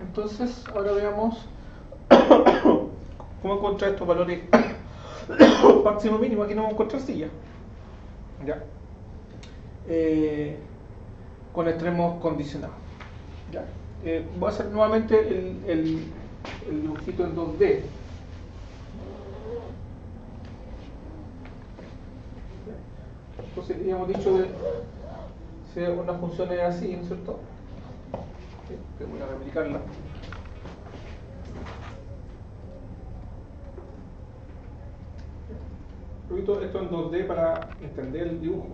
Entonces, ahora veamos cómo encontrar estos valores máximo mínimo. Aquí no vamos a encontrar silla. ¿Ya? Con extremos condicionados. ¿Ya? Voy a hacer nuevamente el dibujito en 2D. Entonces, habíamos dicho de si una función es así, ¿no es cierto? ¿Sí? Voy a replicarla. Repito esto en 2D para entender el dibujo,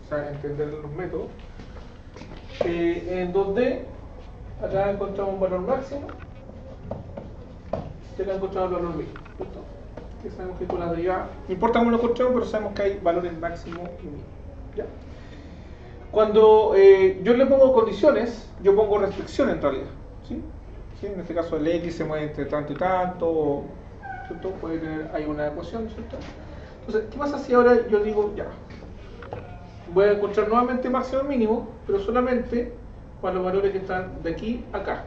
o sea, entender los métodos. En 2D, acá encontramos un valor máximo y acá encontramos el valor mínimo. ¿Listo? Que sabemos que con la derivada, no importa cómo lo encontremos, pero sabemos que hay valores máximo y mínimo. ¿Ya? Cuando yo le pongo condiciones, yo pongo restricción en realidad. ¿Sí? ¿Sí? En este caso el X se mueve entre tanto y tanto, ¿cierto? Puede tener, hay una ecuación, ¿cierto? Entonces, ¿qué pasa si ahora yo digo, ya, voy a encontrar nuevamente máximo y mínimo, pero solamente para los valores que están de aquí a acá?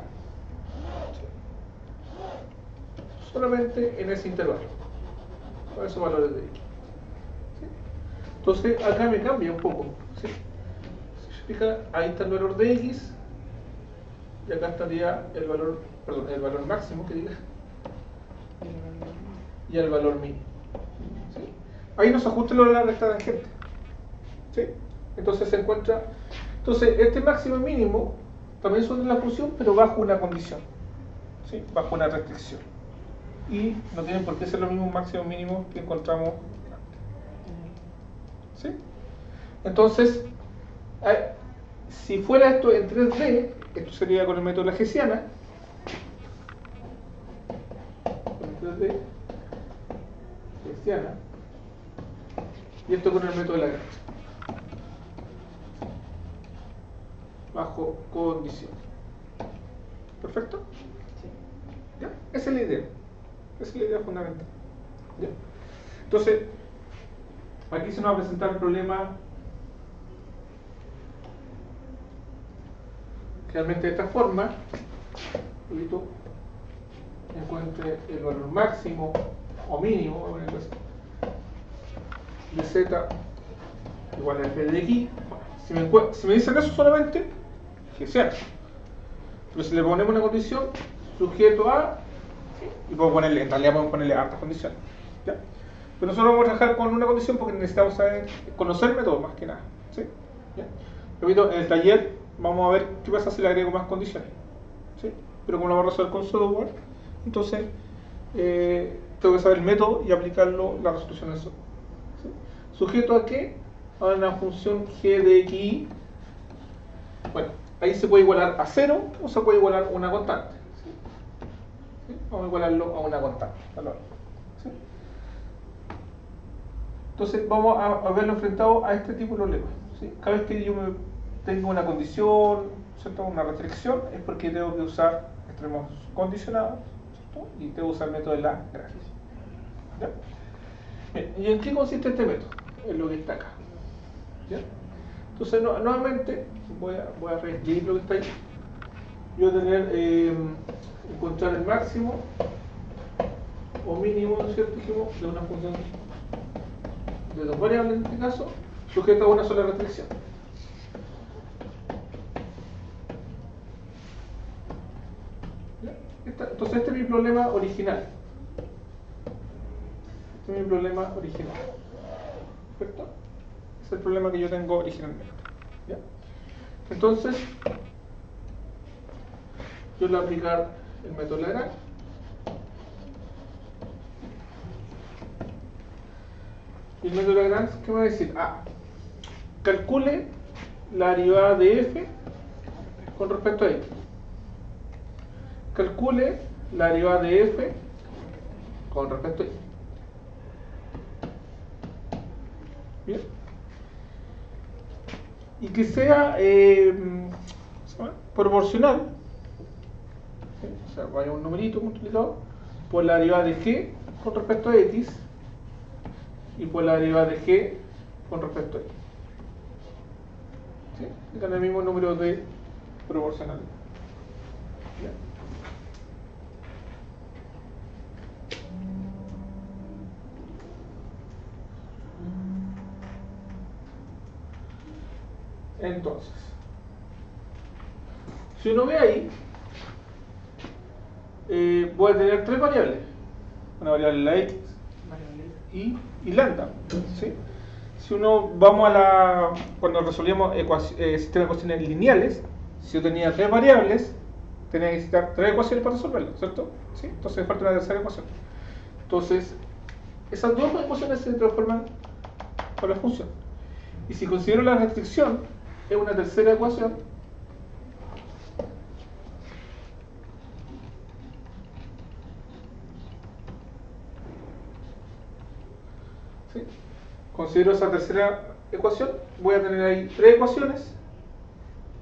Solamente en ese intervalo, para esos valores de aquí. ¿Sí? Entonces, acá me cambia un poco. ¿Sí? Si se fija, ahí está el valor de X, y acá estaría el valor, perdón, el valor máximo que diga, y el valor mínimo. ¿Sí? Ahí nos ajusta el valor de la recta tangente. ¿Sí? Entonces se encuentra. Entonces, este máximo y mínimo también son de la función, pero bajo una condición. ¿Sí? Bajo una restricción. Y no tienen por qué ser los mismos máximos y mínimos que encontramos. ¿Sí? Entonces, si fuera esto en 3D, esto sería con el método de la Hessiana. Con el 3D, Hessiana. Y esto con el método de Lagrange. Bajo condición. ¿Perfecto? Sí. ¿Ya? Esa es la idea. Esa es la idea fundamental. ¿Ya? Entonces, aquí se nos va a presentar el problema realmente de esta forma. Encuentre el valor máximo o mínimo de z igual a f de x. Si me dicen eso solamente, que sea. Pero si le ponemos una condición, sujeto a, y puedo ponerle, en realidad podemos ponerle hartas condiciones. ¿Ya? Pero nosotros vamos a trabajar con una condición porque necesitamos saber, conocer el método más que nada. ¿Sí? ¿Ya? Repito, en el taller vamos a ver qué pasa si le agrego más condiciones. ¿Sí? Pero como lo vamos a resolver con software, entonces tengo que saber el método y aplicarlo la resolución del software. ¿Sí? ¿Sujeto a qué? A una función g de x. Bueno, ahí se puede igualar a 0 o se puede igualar a una constante. ¿Sí? ¿Sí? Vamos a igualarlo a una constante. ¿Sí? Entonces vamos a verlo enfrentado a este tipo de problemas. ¿Sí? Cada vez que yo tengo una condición, ¿cierto? Una restricción, es porque tengo que usar extremos condicionados, ¿cierto? Y tengo que usar el método de Lagrange. ¿Ya? Bien, ¿y en qué consiste este método? En lo que está acá. ¿Ya? Entonces, nuevamente, voy a reescribir lo que está ahí. Yo voy a tener, encontrar el máximo o mínimo, ¿no es cierto? De una función de dos variables en este caso, sujeto a una sola restricción. Entonces este es mi problema original. Este es mi problema original. ¿Perfecto? Es el problema que yo tengo originalmente. ¿Ya? Entonces, yo le voy a aplicar el método Lagrange. Y el método Lagrange, ¿qué me va a decir? Calcule la derivada de f con respecto a x. Calcule la derivada de f con respecto a y. Bien. Y que sea proporcional. ¿Sí? O sea, vaya un numerito multiplicado por la derivada de g con respecto a x y por la derivada de g con respecto a y. ¿Sí? Dan el mismo número de proporcionalidad. Entonces, si uno ve ahí, voy a tener tres variables. Una variable la x y lambda. ¿Sí? Si uno vamos a la. Cuando resolvíamos sistemas de ecuaciones lineales, si yo tenía tres variables, tenía que necesitar tres ecuaciones para resolverlo, ¿cierto? ¿Sí? Entonces falta una tercera ecuación. Entonces, esas dos ecuaciones se transforman con la función. Y si considero la restricción, es una tercera ecuación ¿sí? Considero esa tercera ecuación, voy a tener ahí tres ecuaciones,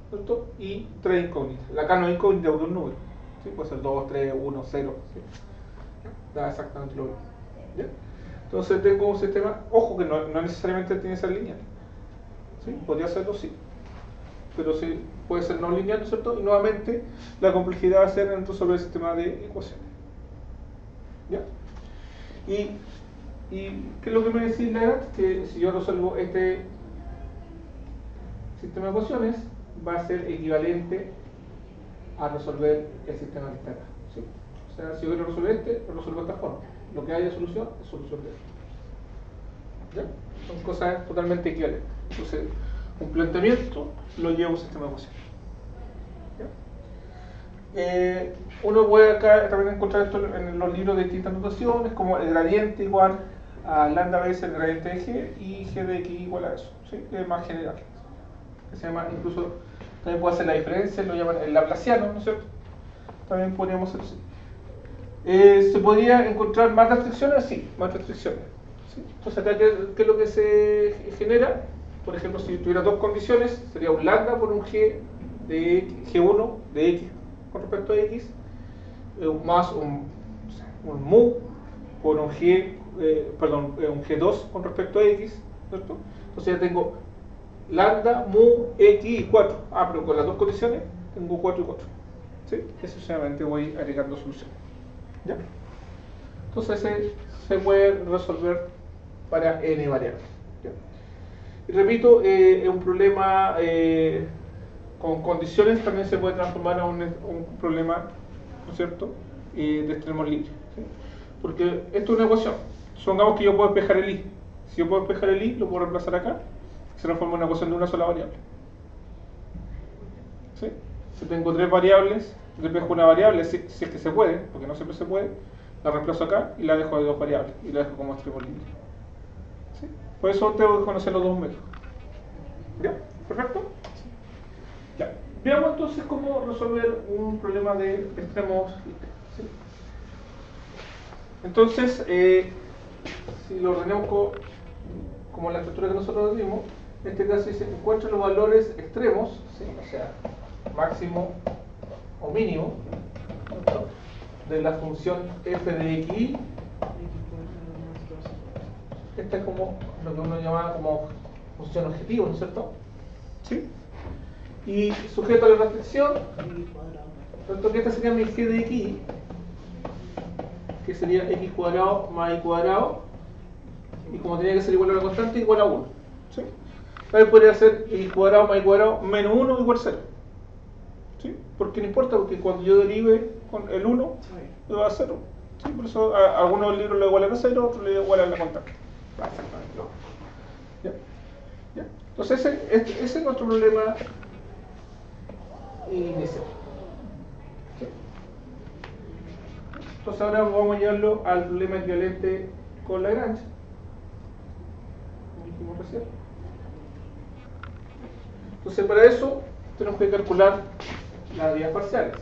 ¿cierto? Y tres incógnitas. Acá no es incógnita porque es un número, ¿sí? Puede ser 2, 3, 1, 0, ¿sí? Da exactamente lo mismo. ¿Ya? Entonces tengo un sistema, ojo que no necesariamente tiene que ser lineal, ¿sí? Podría serlo, sí, pero sí puede ser no lineal, ¿no es cierto? Y nuevamente la complejidad va a ser en resolver el sistema de ecuaciones. ¿Ya? ¿Y qué es lo que me decís, Lara? Que si yo resuelvo este sistema de ecuaciones, va a ser equivalente a resolver el sistema que está acá, ¿sí? O sea, si yo quiero resolver este, lo resuelvo de esta forma. Lo que haya solución es solución de esto. ¿Ya? Son cosas totalmente equivalentes. Entonces, un planteamiento lo lleva a un sistema de ecuaciones. ¿Ya? Uno puede acá también encontrar esto en los libros de distintas notaciones, como el gradiente igual a lambda veces el gradiente de g y g de x igual a eso, ¿sí? Que es más general. Que se llama, incluso, también puede hacer la diferencia, lo llaman el laplaciano, ¿no es cierto? También podríamos hacer así. ¿Se podría encontrar más restricciones? Sí, más restricciones. ¿Sí? Entonces, acá, ¿qué es lo que se genera? Por ejemplo, si tuviera dos condiciones, sería un lambda por un g de x, g1 de x con respecto a x, más un mu por un g, un g2 con respecto a x, ¿cierto? Entonces ya tengo lambda, mu, x y 4. Pero con las dos condiciones tengo 4 y 4. ¿Sí? Eso solamente voy agregando soluciones. ¿Ya? Entonces se puede resolver para n variables. ¿Ya? Y repito, es un problema con condiciones, también se puede transformar a un problema, ¿no es cierto?, de extremos libres. ¿Sí? Porque esto es una ecuación. Supongamos que yo puedo despejar el i. Si yo puedo despejar el i, lo puedo reemplazar acá. Se transforma en una ecuación de una sola variable. ¿Sí? Si tengo tres variables, despejo una variable, si es que se puede, porque no siempre se puede, la reemplazo acá y la dejo de dos variables y la dejo como extremo libre. ¿Sí? Por eso tengo que conocer los dos métodos. ¿Ya? ¿Perfecto? Ya. Veamos entonces cómo resolver un problema de extremos libres. ¿Sí? Entonces, si lo ordenamos como la estructura que nosotros dimos, en este caso dice encuentra los valores extremos, ¿sí? O sea, máximo o mínimo, ¿no?, de la función f de x. Esta es como lo que uno llama como función objetivo, ¿no es cierto? ¿Sí? Y sujeto a la restricción, tanto que esta sería mi g de x, que sería x cuadrado más y cuadrado, y como tenía que ser igual a la constante, igual a 1. ¿Sí? También podría ser x cuadrado más y cuadrado menos 1 igual a 0. ¿Sí? Porque no importa, porque cuando yo derive con el 1, lo va a 0. ¿Sí? Por eso algunos libros lo igualan a 0, otros lo igualan a la constante. Exactamente. ¿Ya? ¿Ya? Entonces ese es nuestro problema inicial. ¿Sí? Entonces ahora vamos a llevarlo al problema equivalente con Lagrange, como dijimos recién. Entonces para eso tenemos que calcular las derivas parciales.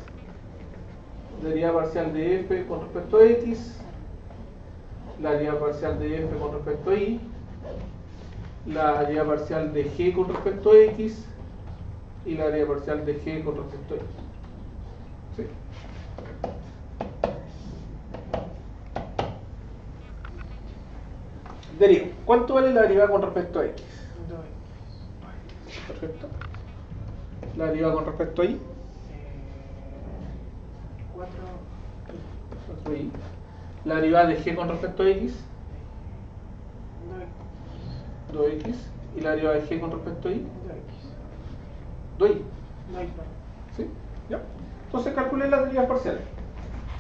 Deriva parcial de f con respecto a x, la deriva parcial de f con respecto a y, la deriva parcial de g con respecto a x y la deriva parcial de g con respecto a y. ¿Sí? Deriva. ¿Cuánto vale la deriva con respecto a x? 2x. Perfecto. La deriva con respecto a y. 2i. La derivada de g con respecto a x, 2x. Y la derivada de g con respecto a y, 2i. ¿Sí? ¿Ya? Entonces calculé las derivas parciales.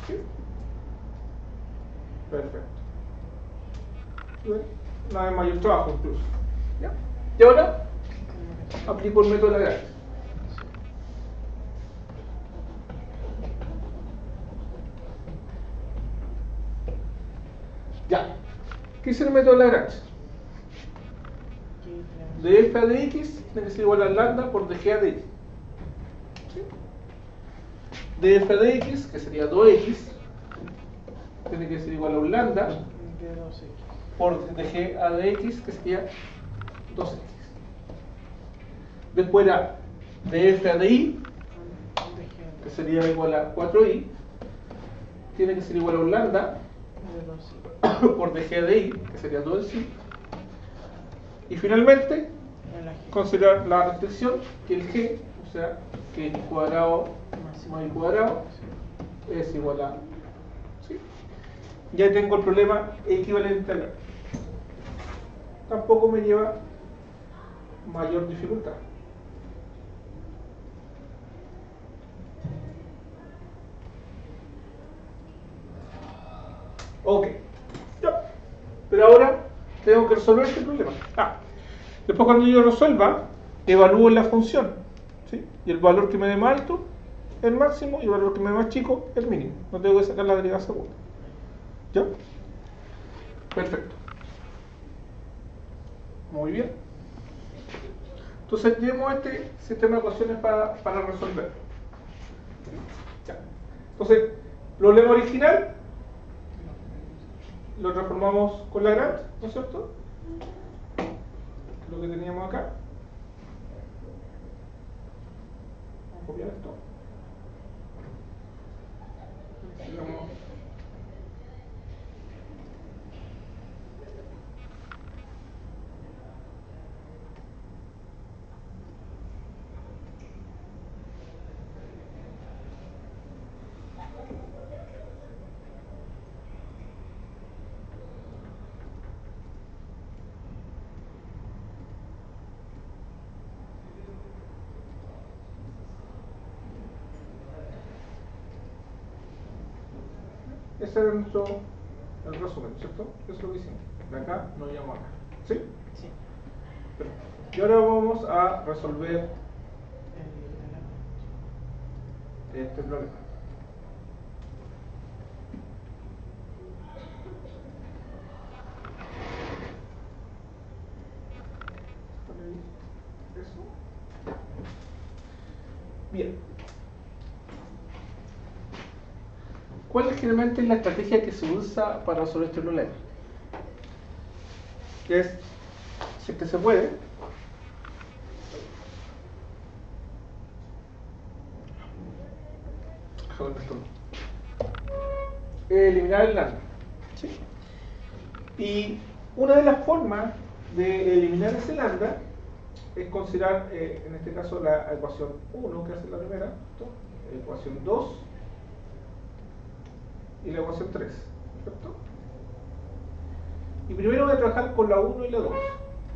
¿Sí? Perfecto. No hay mayor trabajo incluso. ¿Ya? Y ahora aplico el método de Lagrange. Ya. ¿Qué es el método de Lagrange? De f a de x tiene que ser igual a lambda por dg a de x. ¿Sí? De f a de x, que sería 2x, tiene que ser igual a un lambda por dg a de x, que sería 2x. Después era de f a de y, que sería igual a 4i, tiene que ser igual a un lambda por dg de y, que sería 2i. Y finalmente, considerar la restricción, que el g, o sea, que x cuadrado más y cuadrado, es igual a... ¿sí? Ya tengo el problema equivalente a la... Tampoco me lleva mayor dificultad. Ok. Ya. Pero ahora tengo que resolver este problema. Después cuando yo resuelva, evalúo la función. ¿Sí? Y el valor que me dé más alto, el máximo, y el valor que me dé más chico, el mínimo. No tengo que sacar la derivada segunda. ¿Ya? Perfecto. Muy bien. Entonces llevemos este sistema de ecuaciones para resolver. Ya. Entonces, problema original lo transformamos con Lagrange, ¿no es cierto? Lo que teníamos acá. Vamos a copiar esto. Digamos, ese era el resumen, ¿cierto? Eso es lo que hicimos. De acá no llegamos acá. ¿Sí? Sí. Perfecto. Y ahora vamos a resolver este problema. Eso. Bien. ¿Cuál es generalmente la estrategia que se usa para resolver este problema? Que es, si es que se puede, eliminar el lambda. ¿Sí? Y una de las formas de eliminar ese lambda es considerar, en este caso, la ecuación 1, que hace la primera, la ecuación 2 y la ecuación 3, ¿cierto? Y primero voy a trabajar con la 1 y la 2.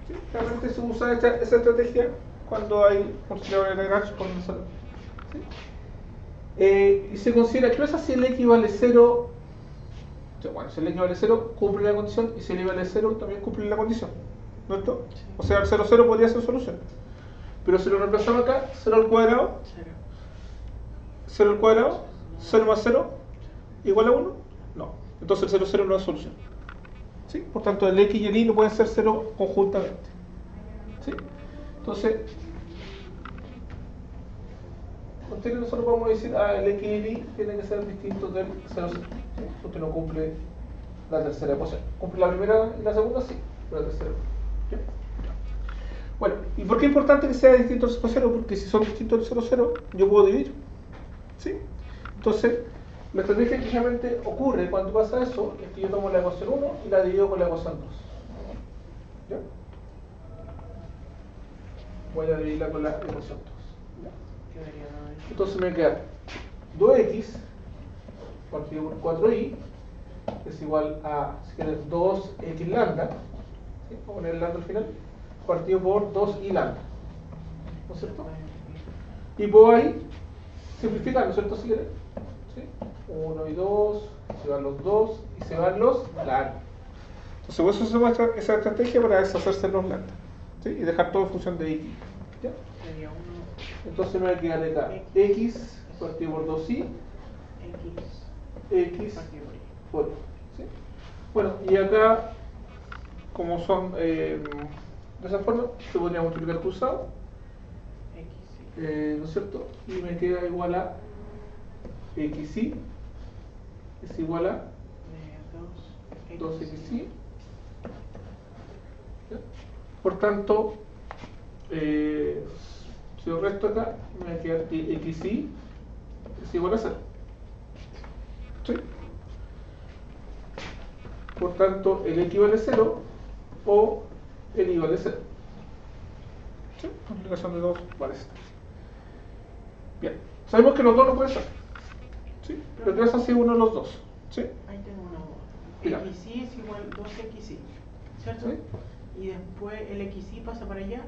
¿Sí? Realmente se usa esa estrategia cuando hay consideradores de Lagrange con el salón. ¿Sí? Y se considera que no es así, el x vale 0. Bueno, si el x vale 0, cumple la condición, y si el y vale 0, también cumple la condición. ¿No es esto? Sí. O sea, el 0, 0 podría ser solución. Pero si lo reemplazamos acá, 0 al cuadrado, 0 al cuadrado, 0 más 0, igual a 1, no. Entonces el 0, 0 no es solución. ¿Sí? Por tanto, el x y el y no pueden ser 0 conjuntamente. ¿Sí? Entonces, nosotros podemos decir, el x y el y tienen que ser distintos del 0, 0. ¿Sí? Porque no cumple la tercera ecuación. ¿Cumple la primera y la segunda? Sí, pero la tercera. ¿Sí? Bueno, ¿y por qué es importante que sea distinto del 0, 0? Porque si son distintos del 0, 0, yo puedo dividir. ¿Sí? Entonces, la estrategia que generalmente ocurre cuando pasa eso es que yo tomo la ecuación 1 y la divido con la ecuación 2. ¿Ya? Voy a dividirla con la ecuación 2. ¿Ya? Entonces me queda 2x partido por 4i es igual a, si quieres, 2x lambda, ¿sí? Vamos a poner el lambda al final, partido por 2i lambda, ¿no es cierto? Y puedo ahí simplificar, ¿no es cierto? Si quieres, ¿sí? 1 y 2, se van los 2 y se van los lambda. Entonces, por eso se muestra esa estrategia para deshacerse de los lambda, ¿sí? Y dejar todo en función de x. ¿Ya? Entonces me va a quedar acá x partido por 2i, x por y. ¿Sí? Bueno, y acá, como son de esa forma, se podría multiplicar cruzado, ¿no es cierto? Y me queda igual a xi es igual a 2xi. ¿Ya? Por tanto, si el resto acá, me va a quedar que xi es igual a 0. ¿Sí? Por tanto, el x vale 0 o el y vale 0. ¿Sí? Multiplicación de 2 vale 0. Bien, sabemos que los dos no pueden ser. ¿Sí? Pero que es así uno de los dos. ¿Sí? Ahí tengo una Mira. duda. xi es igual 2xi, ¿cierto? ¿Sí? Y después el xi pasa para allá.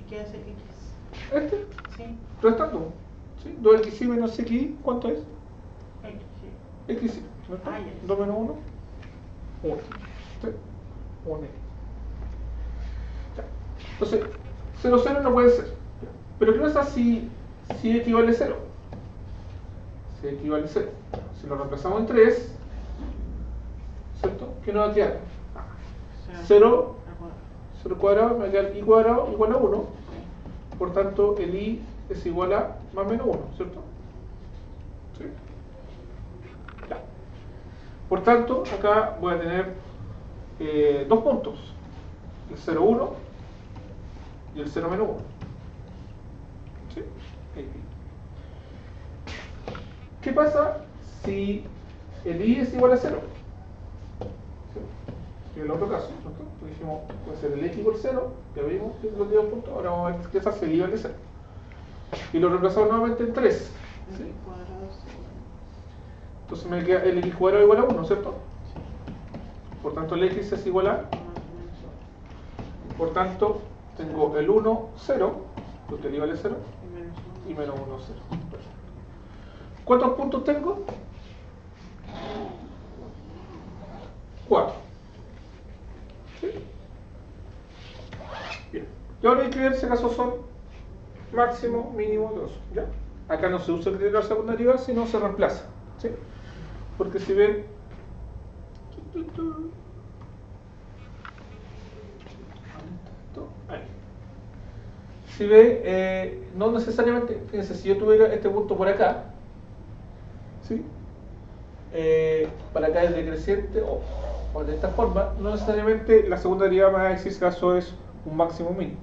¿Y qué hace x? Este, Sí, restando. ¿Sí? 2xi menos xi, ¿cuánto es? x. xi. ¿No está? Ah, ya. 2 menos 1, 1. ¿Sí? 1. Ya. Entonces, 0, 0 no puede ser. Pero ¿qué pasa si x vale 0? Si x vale 0. Si lo reemplazamos en 3, ¿cierto? ¿Qué nos va a quedar? 0 cuadrado me va a quedar y cuadrado igual a 1. Por tanto, el i es igual a más o menos 1, ¿cierto? ¿Sí? Ya. Por tanto, acá voy a tener dos puntos. El 0, 1 y el 0 menos 1. ¿Sí? ¿Qué pasa si el i es igual a 0? ¿Sí? En el otro caso, ¿cierto? Dijimos, puede ser el x por 0, ya vimos que los dos puntos, ahora vamos a ver qué pasa si el i vale 0. Y lo reemplazamos nuevamente en 3. ¿Sí? Entonces me queda el x cuadrado igual a 1, ¿cierto? Por tanto el x es igual a, por tanto tengo el 1, 0, porque el i vale 0, y menos 1, 0. ¿Cuántos puntos tengo? 4. ¿Sí? Bien. Y ahora hay que ver si acaso son máximo, mínimo, 2. ¿Ya? Acá no se usa el criterio de la segunda derivada, sino se reemplaza. ¿Sí? Porque si ven, ahí. Si ve, no necesariamente, fíjense, si yo tuviera este punto por acá, ¿sí? Para acá es decreciente o de esta forma, no necesariamente la segunda derivada me va a decir si acaso es un máximo o mínimo.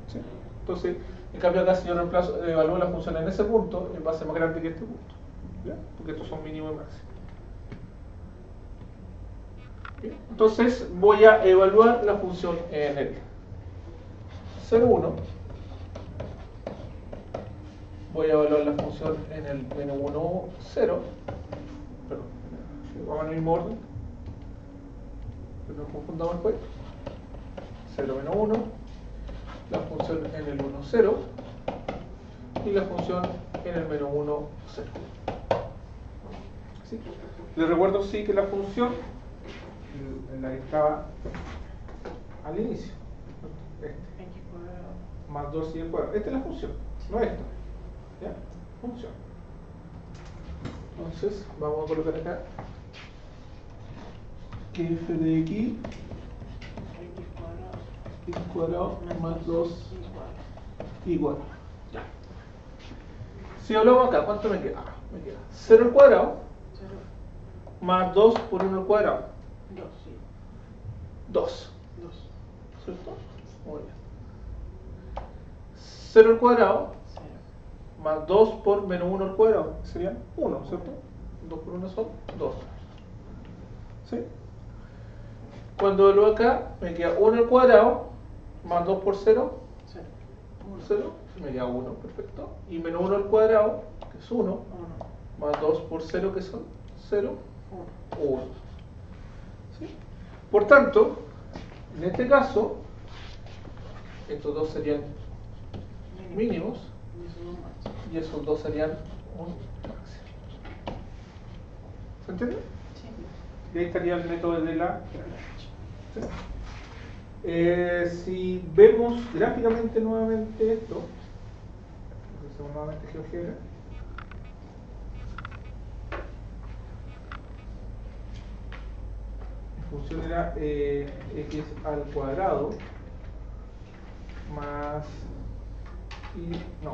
¿Sí? Entonces, en cambio acá si yo reemplazo, evalúo la función en ese punto, va a ser más grande que este punto, ¿ya? Porque estos son mínimo y máximo. ¿Bien? Entonces voy a evaluar la función en el 0, 1. Voy a evaluar la función en el menos 1, 0. Perdón, vamos en el mismo orden, que no confundamos después. 0 menos 1, la función en el 1, 0 y la función en el menos 1, 0. ¿Sí? Les recuerdo sí que la función en la que estaba al inicio, más 2 y el cuadrado, esta es la función, no esta. ¿Ya? Función. Entonces vamos a colocar acá que f de x cuadrado más 2 y cuadrado. Ya. Si hablamos acá, ¿cuánto me queda? Me queda 0 al cuadrado más 2 por 1 al cuadrado. 2. ¿Cierto? Muy bien. 0 al cuadrado más 2 por menos 1 al cuadrado. Serían 1, ¿cierto? 2 por 1 son 2. ¿Sí? Cuando lo acá, me queda 1 al cuadrado más 2 por 0. 0. Me queda 1, perfecto. Y menos 1 al cuadrado, que es 1. más 2 por 0, que son 0, 1. 1. ¿Sí? Por tanto, en este caso, estos dos serían mínimos Y eso no más. y esos dos serían un máximo. ¿Se entiende? Sí. Y ahí estaría el método de la ¿sí? Si vemos gráficamente nuevamente esto, hacemos nuevamente GeoGebra. Mi función era x al cuadrado más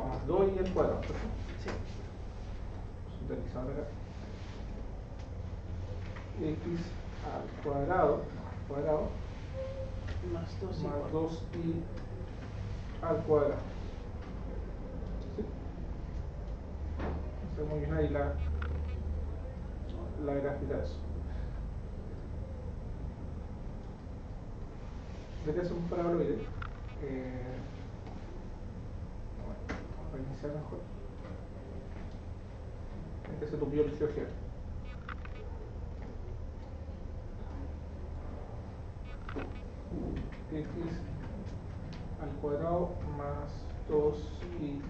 más 2 y al cuadrado, ¿cierto? Sí. Sintetizando acá. X al cuadrado Más 2 más igual. 2y al cuadrado. ¿Sí? No sé muy bien ahí la gráfica de eso. ¿De qué hacemos paraboloide? Vamos a reiniciar mejor. Este se tupió el GeoGebra. X al cuadrado más 2y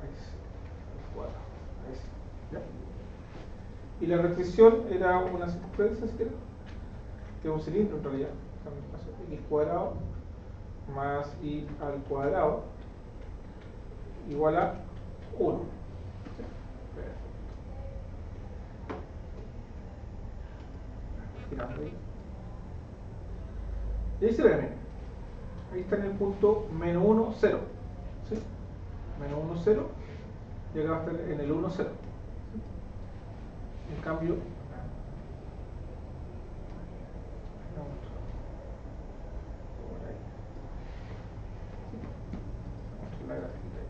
ahí sí, al cuadrado. Ahí sí. ¿Ya? Y la restricción era una circunferencia, si quieren, que es un cilindro en realidad. X cuadrado más y al cuadrado igual a 1. ¿Sí? Perfecto. Girando ahí. Y ahí se ve, miren. Ahí está en el punto menos 1, 0. ¿Sí? Menos 1, 0. Y acá va a estar en el 1, 0. ¿Sí? En cambio, por ahí. ¿Sí? La gráfica ahí.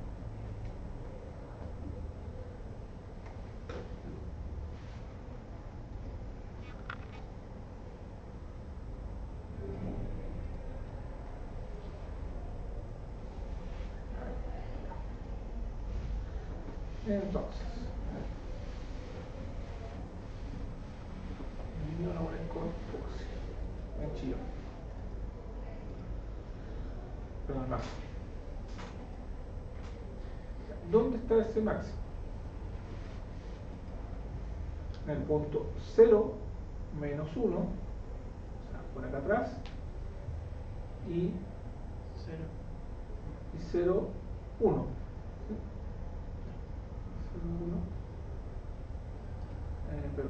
Entonces, el niño no con en Chillón, pero el máximo. ¿Dónde está ese máximo? En el punto 0 menos 1, o sea, por acá atrás, y 0. 0, 1. ¿Sí? 0, 1. Pero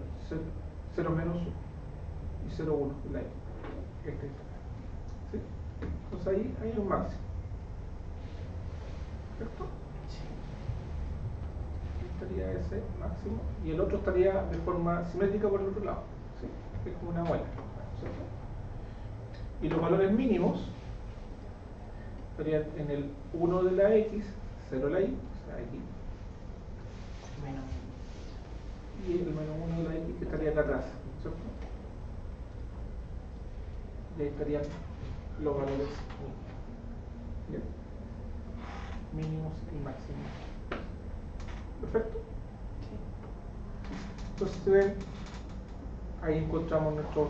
0 menos 1 y 0, 1, la X. ¿Sí? Entonces ahí hay un máximo. ¿Cierto? Sí. Estaría ese máximo y el otro estaría de forma simétrica por el otro lado. ¿Sí? Es como una muela. ¿Cierto? Y los valores mínimos estarían en el 1 de la X, 0 de la Y, o sea, aquí. Menos Y el menos 1 de la X que estaría acá atrás, ¿cierto? Y ahí estarían los valores mínimos. ¿Bien? Mínimos y máximos. ¿Perfecto? sí. Entonces, si ven, ahí encontramos nuestros